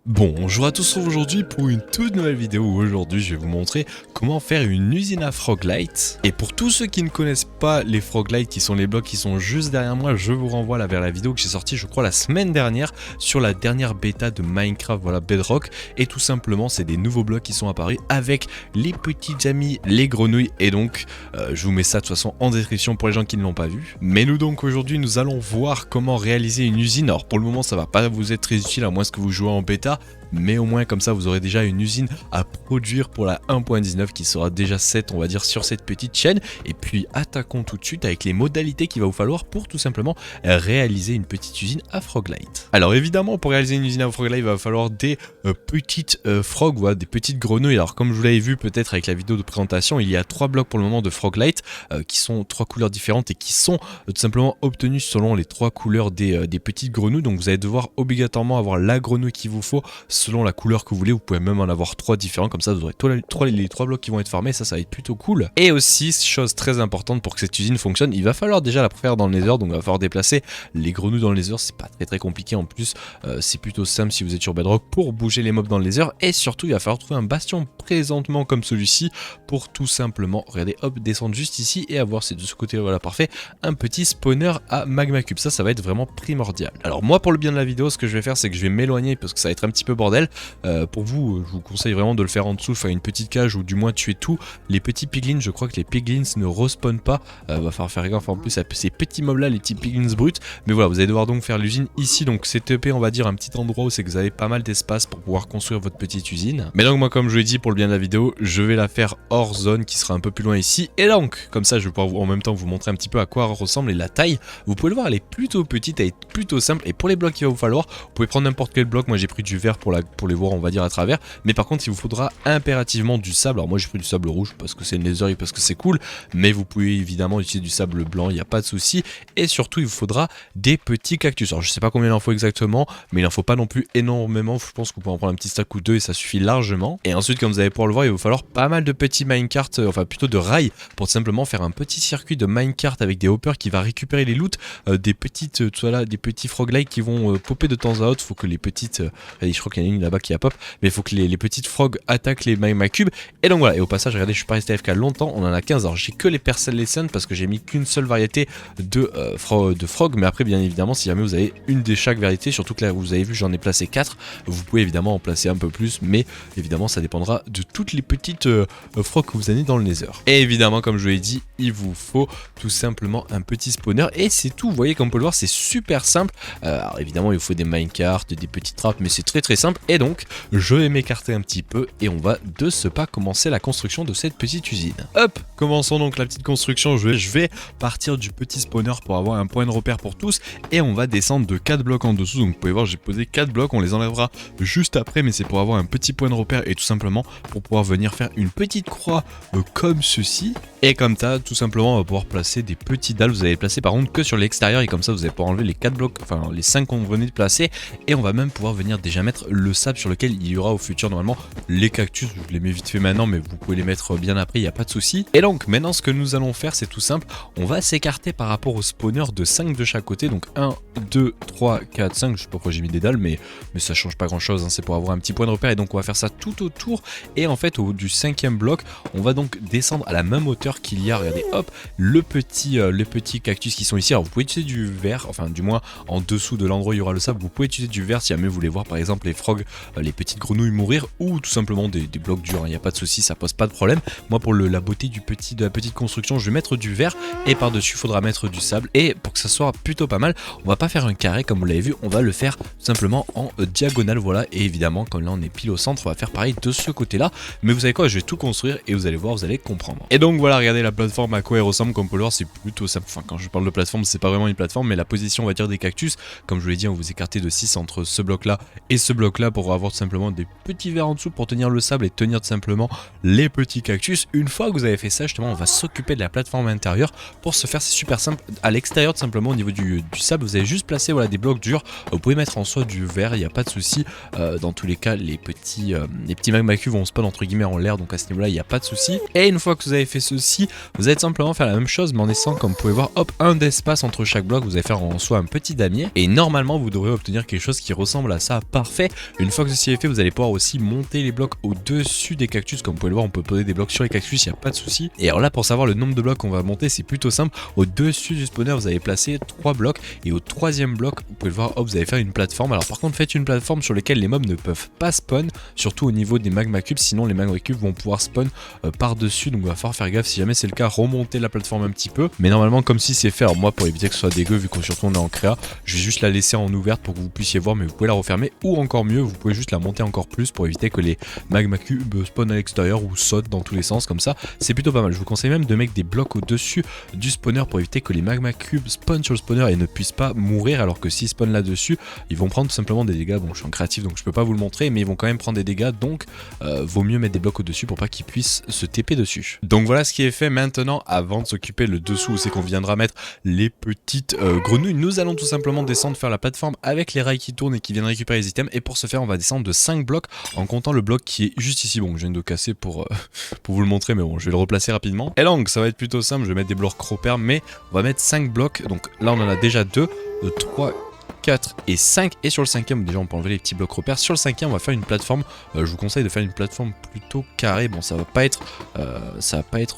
Bonjour à tous, aujourd'hui pour une toute nouvelle vidéo où aujourd'hui je vais vous montrer comment faire une usine à Froglight. Et pour tous ceux qui ne connaissent pas les Froglight, qui sont les blocs qui sont juste derrière moi, je vous renvoie là vers la vidéo que j'ai sortie je crois la semaine dernière sur la dernière bêta de Minecraft, voilà Bedrock. Et tout simplement c'est des nouveaux blocs qui sont apparus avec les petits amis, les grenouilles. Et donc je vous mets ça de toute façon en description pour les gens qui ne l'ont pas vu. Mais nous donc aujourd'hui nous allons voir comment réaliser une usine. Alors pour le moment ça va pas vous être très utile à moins que vous jouez en bêta. Mais au moins comme ça vous aurez déjà une usine à produire pour la 1.19 qui sera déjà 7 on va dire sur cette petite chaîne. Et puis attaquons tout de suite avec les modalités qu'il va vous falloir pour tout simplement réaliser une petite usine à Froglight. Alors évidemment pour réaliser une usine à Froglight il va falloir des petites frogs, voilà, des petites grenouilles. Alors comme je vous l'avez vu peut-être avec la vidéo de présentation, il y a 3 blocs pour le moment de Froglight qui sont 3 couleurs différentes et qui sont tout simplement obtenus selon les 3 couleurs des petites grenouilles. Donc vous allez devoir obligatoirement avoir la grenouille qu'il vous faut selon la couleur que vous voulez. Vous pouvez même en avoir 3 différents, comme ça vous aurez les 3 blocs qui vont être farmés, ça va être plutôt cool. Et aussi, chose très importante pour que cette usine fonctionne, il va falloir déjà la faire dans le nether, donc il va falloir déplacer les grenouilles dans le nether. C'est pas très compliqué en plus, c'est plutôt simple si vous êtes sur Bedrock pour bouger les mobs dans le nether. Et surtout il va falloir trouver un bastion présentement comme celui-ci pour tout simplement, regardez, hop, descendre juste ici et avoir de ce côté, voilà, parfait, un petit spawner à magma cube. Ça va être vraiment primordial. Alors moi pour le bien de la vidéo, ce que je vais faire c'est que je vais m'éloigner parce que ça va être un petit peu bordel. Pour vous, je vous conseille vraiment de le faire en dessous, faire une petite cage ou du moins tuer tout. Les petits piglins, je crois que les piglins ne respawnent pas. Va falloir faire gaffe en plus à ces petits mobs là, les petits piglins bruts. Mais voilà, vous allez devoir donc faire l'usine ici. Donc c'est TP, on va dire un petit endroit où c'est que vous avez pas mal d'espace pour pouvoir construire votre petite usine. Mais donc moi comme je vous l'ai dit pour le bien de la vidéo, je vais la faire hors zone qui sera un peu plus loin ici. Et donc comme ça je vais pouvoir en même temps vous montrer un petit peu à quoi ressemble et la taille. Vous pouvez le voir, elle est plutôt petite, elle est plutôt simple. Et pour les blocs qu'il va vous falloir, vous pouvez prendre n'importe quel bloc. Moi j'ai pris du verre pour les voir on va dire à travers, mais par contre il vous faudra impérativement du sable. Alors moi j'ai pris du sable rouge parce que c'est le nether et parce que c'est cool, mais vous pouvez évidemment utiliser du sable blanc, il n'y a pas de souci. Et surtout il vous faudra des petits cactus. Alors je sais pas combien il en faut exactement, mais il en faut pas non plus énormément. Je pense que vous pouvez en prendre un petit stack ou deux et ça suffit largement. Et ensuite comme vous allez pouvoir le voir, il va vous falloir pas mal de petits minecart, enfin plutôt de rails, pour simplement faire un petit circuit de minecart avec des hoppers qui va récupérer les loots, des petites, voilà, des petits froglight qui vont popper de temps à autre. Faut que les petites, je crois qu'il y en a une là-bas qui a pop, mais il faut que les petites frogs attaquent les magma cubes. Et donc voilà, et au passage regardez, je suis pas resté AFK longtemps, on en a 15. Alors j'ai que les persellescent parce que j'ai mis qu'une seule variété de frog, mais après bien évidemment si jamais vous avez une de chaque variété, surtout que là vous avez vu j'en ai placé 4, vous pouvez évidemment en placer un peu plus, mais évidemment ça dépendra de toutes les petites frogs que vous avez dans le nether. Et évidemment comme je vous l'ai dit, il vous faut tout simplement un petit spawner et c'est tout. Vous voyez comme on peut le voir, c'est super simple. Alors évidemment il vous faut des minecarts, des petites trappes, mais c'est très simple. Et donc je vais m'écarter un petit peu et on va de ce pas commencer la construction de cette petite usine. Hop, commençons donc la petite construction. Je vais partir du petit spawner pour avoir un point de repère pour tous et on va descendre de 4 blocs en dessous. Donc vous pouvez voir j'ai posé 4 blocs, on les enlèvera juste après, mais c'est pour avoir un petit point de repère et tout simplement pour pouvoir venir faire une petite croix comme ceci. Et comme ça tout simplement on va pouvoir placer des petits dalles. Vous allez les placer par contre que sur l'extérieur et comme ça vous allez pouvoir enlever les 4 blocs, enfin les 5 qu'on venait de placer. Et on va même pouvoir venir déjà mettre le sable sur lequel il y aura au futur normalement les cactus. Je les mets vite fait maintenant mais vous pouvez les mettre bien après, il n'y a pas de souci. Et donc maintenant ce que nous allons faire c'est tout simple, on va s'écarter par rapport au spawner de 5 de chaque côté. Donc 1, 2, 3, 4, 5, je sais pas pourquoi j'ai mis des dalles mais ça change pas grand chose, hein. C'est pour avoir un petit point de repère et donc on va faire ça tout autour. Et en fait au du 5e bloc on va donc descendre à la même hauteur qu'il y a, regardez hop, les petits cactus qui sont ici. Alors vous pouvez utiliser du verre, enfin du moins en dessous de l'endroit où il y aura le sable, vous pouvez utiliser du verre si jamais vous voulez voir par exemple les frogs, les petites grenouilles mourir ou tout simplement des blocs durs, il n'y a pas de souci, ça pose pas de problème. Moi pour la beauté de la petite construction je vais mettre du verre et par dessus il faudra mettre du sable. Et pour que ça soit plutôt pas mal, on va pas faire un carré comme vous l'avez vu, on va le faire tout simplement en diagonale, voilà. Et évidemment comme là on est pile au centre, on va faire pareil de ce côté là. Mais vous savez quoi, je vais tout construire et vous allez voir, vous allez comprendre. Et donc voilà, regardez la plateforme à quoi elle ressemble. Comme on peut le voir c'est plutôt simple, enfin quand je parle de plateforme c'est pas vraiment une plateforme mais la position on va dire des cactus, comme je vous l'ai dit on vous écartez de 6 entre ce bloc là et ce bloc là pour avoir tout simplement des petits verres en dessous pour tenir le sable et tenir tout simplement les petits cactus. Une fois que vous avez fait ça justement on va s'occuper de la plateforme intérieure. Pour ce faire c'est super simple, à l'extérieur tout simplement au niveau du sable vous avez juste placé voilà, des blocs durs. Vous pouvez mettre en soi du verre, il n'y a pas de souci. Dans tous les cas les petits magma cubes vont spawn entre guillemets en l'air, donc à ce niveau là il n'y a pas de souci. Et une fois que vous avez fait ceci, vous allez simplement faire la même chose mais en laissant comme vous pouvez voir hop un d'espace entre chaque bloc. Vous allez faire en soi un petit damier et normalement vous devrez obtenir quelque chose qui ressemble à ça, parfait. Une fois que ceci est fait, vous allez pouvoir aussi monter les blocs au-dessus des cactus. Comme vous pouvez le voir, on peut poser des blocs sur les cactus, il n'y a pas de souci. Et alors là, pour savoir le nombre de blocs qu'on va monter, c'est plutôt simple. Au-dessus du spawner, vous allez placer 3 blocs et au troisième bloc, vous pouvez le voir, hop, vous allez faire une plateforme. Alors par contre, faites une plateforme sur laquelle les mobs ne peuvent pas spawn, surtout au niveau des magma cubes, sinon les magma cubes vont pouvoir spawn par-dessus. Donc il va falloir faire gaffe, si jamais c'est le cas, remonter la plateforme un petit peu. Mais normalement, comme si c'est fait, alors moi pour éviter que ce soit dégueu, vu qu'on surtout on est en créa, je vais juste la laisser en ouverte pour que vous puissiez voir, mais vous pouvez la refermer, ou encore mieux, vous pouvez juste la monter encore plus pour éviter que les magma cubes spawnent à l'extérieur ou sautent dans tous les sens. Comme ça, c'est plutôt pas mal. Je vous conseille même de mettre des blocs au-dessus du spawner pour éviter que les magma cubes spawnent sur le spawner et ne puissent pas mourir, alors que s'ils spawnent là-dessus, ils vont prendre tout simplement des dégâts. Bon, je suis en créatif donc je peux pas vous le montrer, mais ils vont quand même prendre des dégâts, donc vaut mieux mettre des blocs au-dessus pour pas qu'ils puissent se TP dessus. Donc voilà ce qui est fait. Maintenant, avant de s'occuper le dessous, c'est qu'on viendra mettre les petites grenouilles, nous allons tout simplement descendre, faire la plateforme avec les rails qui tournent et qui viennent récupérer les items. Et pour ce faire, on va descendre de 5 blocs en comptant le bloc qui est juste ici. Bon, je viens de casser pour vous le montrer, mais bon, je vais le replacer rapidement. Et donc, ça va être plutôt simple, je vais mettre des blocs repères, mais on va mettre 5 blocs. Donc là, on en a déjà 2, 3, 4 et 5, et sur le cinquième, déjà on peut enlever les petits blocs repères. Sur le cinquième, on va faire une plateforme. Je vous conseille de faire une plateforme plutôt carrée. Bon, ça va pas être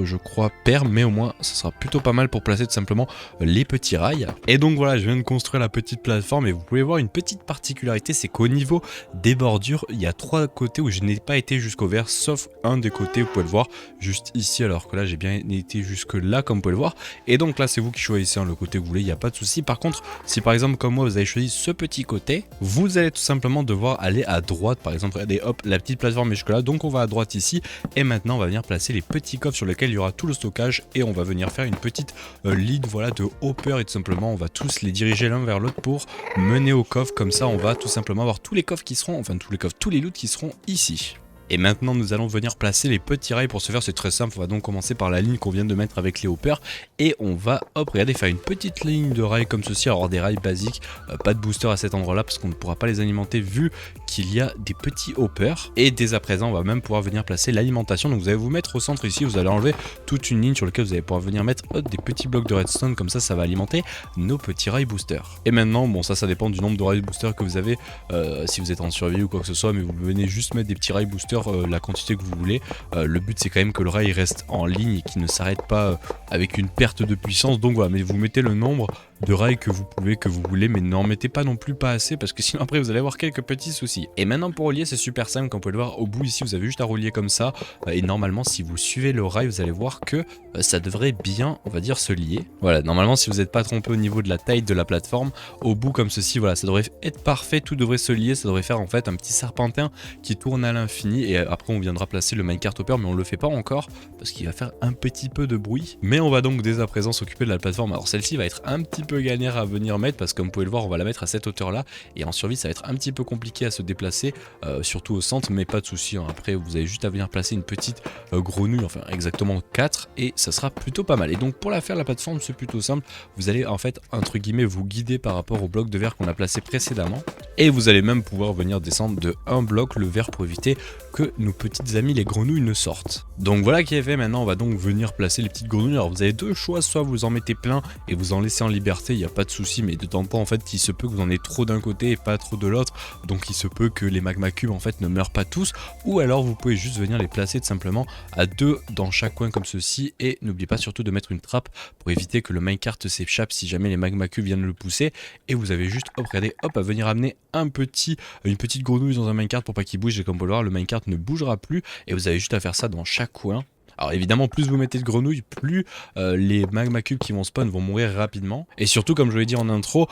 je crois paire, mais au moins ça sera plutôt pas mal pour placer tout simplement les petits rails. Et donc voilà, je viens de construire la petite plateforme et vous pouvez voir une petite particularité, c'est qu'au niveau des bordures, il y a 3 côtés où je n'ai pas été jusqu'au vert, sauf un des côtés, vous pouvez le voir juste ici, alors que là j'ai bien été jusque là comme vous pouvez le voir. Et donc là c'est vous qui choisissez le côté que vous voulez, il n'y a pas de souci. Par contre, si par exemple comme moi vous avez choisi ce petit côté, vous allez tout simplement devoir aller à droite. Par exemple, regardez, hop, la petite plateforme est jusque là, donc on va à droite ici, et maintenant on va venir placer les petits coffres sur lesquels il y aura tout le stockage, et on va venir faire une petite ligne, voilà, de hopper, et tout simplement on va tous les diriger l'un vers l'autre pour mener au coffre. Comme ça on va tout simplement avoir tous les coffres qui seront, enfin tous les coffres, tous les loots qui seront ici. Et maintenant nous allons venir placer les petits rails. Pour ce faire, c'est très simple, on va donc commencer par la ligne qu'on vient de mettre avec les hoppers, et on va, hop, regardez, faire une petite ligne de rails comme ceci. Alors des rails basiques, pas de booster à cet endroit là parce qu'on ne pourra pas les alimenter vu qu'il y a des petits hoppers. Et dès à présent on va même pouvoir venir placer l'alimentation. Donc vous allez vous mettre au centre ici, vous allez enlever toute une ligne sur laquelle vous allez pouvoir venir mettre, hop, des petits blocs de redstone, comme ça va alimenter nos petits rails boosters. Et maintenant, bon, ça dépend du nombre de rails boosters que vous avez, si vous êtes en survie ou quoi que ce soit, mais vous venez juste mettre des petits rails boosters, la quantité que vous voulez. Le but c'est quand même que le rail reste en ligne et qu'il ne s'arrête pas avec une perte de puissance. Donc voilà, mais vous mettez le nombre de rails que vous pouvez, que vous voulez, mais n'en mettez pas non plus pas assez, parce que sinon après vous allez avoir quelques petits soucis. Et maintenant pour relier, c'est super simple, comme vous pouvez le voir au bout ici, vous avez juste à relier comme ça, et normalement si vous suivez le rail, vous allez voir que ça devrait bien, on va dire, se lier. Voilà, normalement si vous n'êtes pas trompé au niveau de la taille de la plateforme, au bout comme ceci, voilà, ça devrait être parfait, tout devrait se lier, ça devrait faire en fait un petit serpentin qui tourne à l'infini. Et après on viendra placer le minecart hopper, mais on le fait pas encore parce qu'il va faire un petit peu de bruit. Mais on va donc dès à présent s'occuper de la plateforme. Alors celle-ci va être un petit peu galère à venir mettre, parce que comme vous pouvez le voir, on va la mettre à cette hauteur là, et en survie ça va être un petit peu compliqué à se déplacer, surtout au centre, mais pas de souci, hein. Après vous avez juste à venir placer une petite grenouille, enfin exactement 4, et ça sera plutôt pas mal. Et donc pour la faire, la plateforme, c'est plutôt simple, vous allez en fait entre guillemets vous guider par rapport au bloc de verre qu'on a placé précédemment, et vous allez même pouvoir venir descendre de un bloc le verre pour éviter que nos petites amies les grenouilles ne sortent. Donc voilà qui est fait. Maintenant on va donc venir placer les petites grenouilles. Alors vous avez deux choix, soit vous en mettez plein et vous en laissez en liberté, il n'y a pas de souci, mais de temps en temps en fait il se peut que vous en ayez trop d'un côté et pas trop de l'autre, donc il se peut que les magma cubes en fait ne meurent pas tous, ou alors vous pouvez juste venir les placer tout simplement à deux dans chaque coin comme ceci, et n'oubliez pas surtout de mettre une trappe pour éviter que le minecart s'échappe si jamais les magma cubes viennent le pousser. Et vous avez juste, hop, regardez, hop, à venir amener une petite grenouille dans un minecart pour pas qu'il bouge, et comme vous pouvez le voir, le minecart ne bougera plus, et vous avez juste à faire ça dans chaque coin. Alors évidemment, plus vous mettez de grenouilles, plus les magma cubes qui vont spawn vont mourir rapidement. Et surtout, comme je l'ai dit en intro,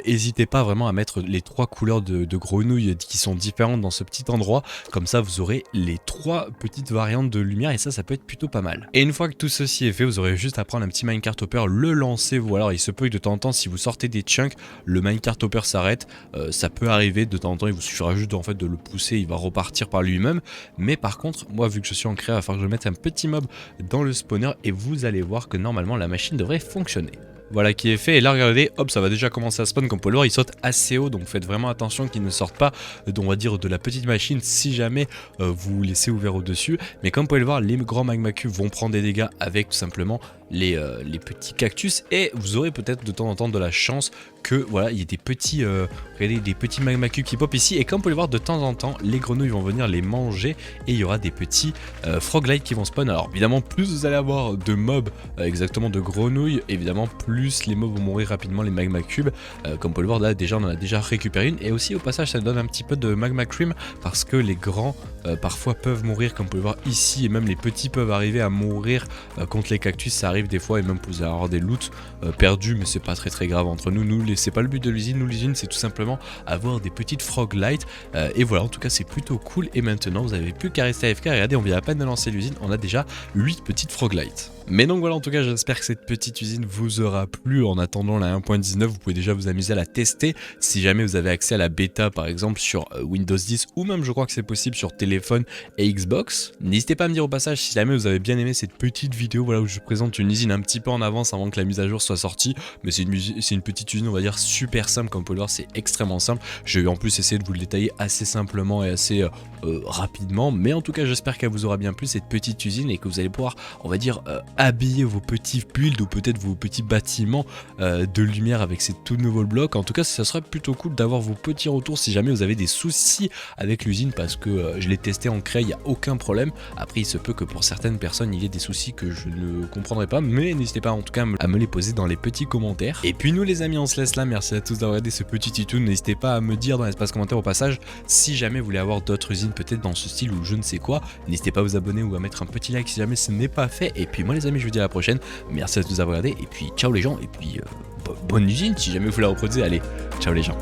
n'hésitez pas vraiment à mettre les trois couleurs de grenouilles qui sont différentes dans ce petit endroit. Comme ça, vous aurez les trois petites variantes de lumière, et ça peut être plutôt pas mal. Et une fois que tout ceci est fait, vous aurez juste à prendre un petit minecart hopper, le lancer. Ou alors il se peut que de temps en temps, si vous sortez des chunks, le minecart hopper s'arrête. Ça peut arriver de temps en temps, il vous suffira juste en fait de le pousser, il va repartir par lui-même. Mais par contre, moi vu que je suis en créa, il va falloir que je mette un petit mob dans le spawner, et vous allez voir que normalement la machine devrait fonctionner. Voilà qui est fait, et là regardez, hop, ça va déjà commencer à spawn. Comme vous pouvez le voir, il saute assez haut, donc faites vraiment attention qu'il ne sorte pas on va dire de la petite machine si jamais vous laissez ouvert au dessus. Mais comme vous pouvez le voir, les grands magma cubes vont prendre des dégâts avec tout simplement les petits cactus, et vous aurez peut-être de temps en temps de la chance que voilà, il y ait des petits, regardez, des petits magma cubes qui pop ici, et comme vous pouvez le voir, de temps en temps les grenouilles vont venir les manger et il y aura des petits froglites qui vont spawn. Alors évidemment, plus vous allez avoir de mobs, exactement de grenouilles, évidemment plus les mobs vont mourir rapidement, les magma cubes. Comme vous pouvez le voir là, déjà on en a déjà récupéré une, et aussi au passage ça donne un petit peu de magma cream parce que les grands parfois peuvent mourir, comme vous pouvez le voir ici, et même les petits peuvent arriver à mourir contre les cactus, ça arrive des fois, et même vous allez avoir des loots perdus, mais c'est pas très grave entre nous, c'est pas le but de l'usine. Nous, l'usine c'est tout simplement avoir des petites froglites, et voilà, en tout cas c'est plutôt cool. Et maintenant vous avez plus qu'à rester AFK, regardez, on vient à peine de lancer l'usine, on a déjà 8 petites froglites. Mais donc voilà, en tout cas j'espère que cette petite usine vous aura plu. En attendant la 1.19, vous pouvez déjà vous amuser à la tester si jamais vous avez accès à la bêta par exemple sur Windows 10, ou même je crois que c'est possible sur téléphone et Xbox. N'hésitez pas à me dire au passage si jamais vous avez bien aimé cette petite vidéo, voilà, où je présente une usine un petit peu en avance avant que la mise à jour soit sortie. Mais c'est une petite usine, on va dire super simple, comme vous pouvez le voir, c'est extrêmement simple. J'ai en plus essayé de vous le détailler assez simplement et assez rapidement, mais en tout cas j'espère qu'elle vous aura bien plu cette petite usine, et que vous allez pouvoir, on va dire, habiller vos petits builds ou peut-être vos petits bâtiments de lumière avec ces tout nouveaux blocs. En tout cas ça serait plutôt cool d'avoir vos petits retours si jamais vous avez des soucis avec l'usine, parce que je l'ai testé en créa, il n'y a aucun problème. Après il se peut que pour certaines personnes il y ait des soucis que je ne comprendrai pas, mais n'hésitez pas en tout cas à me les poser dans les petits commentaires. Et puis nous les amis, on se laisse là, merci à tous d'avoir regardé ce petit tuto. N'hésitez pas à me dire dans l'espace commentaire au passage si jamais vous voulez avoir d'autres usines peut-être dans ce style ou je ne sais quoi. N'hésitez pas à vous abonner ou à mettre un petit like si jamais ce n'est pas fait. Et puis moi les amis, je vous dis à la prochaine, merci à tous d'avoir regardé, et puis ciao les gens, et puis bonne usine si jamais vous la reproduisez. Allez, ciao les gens.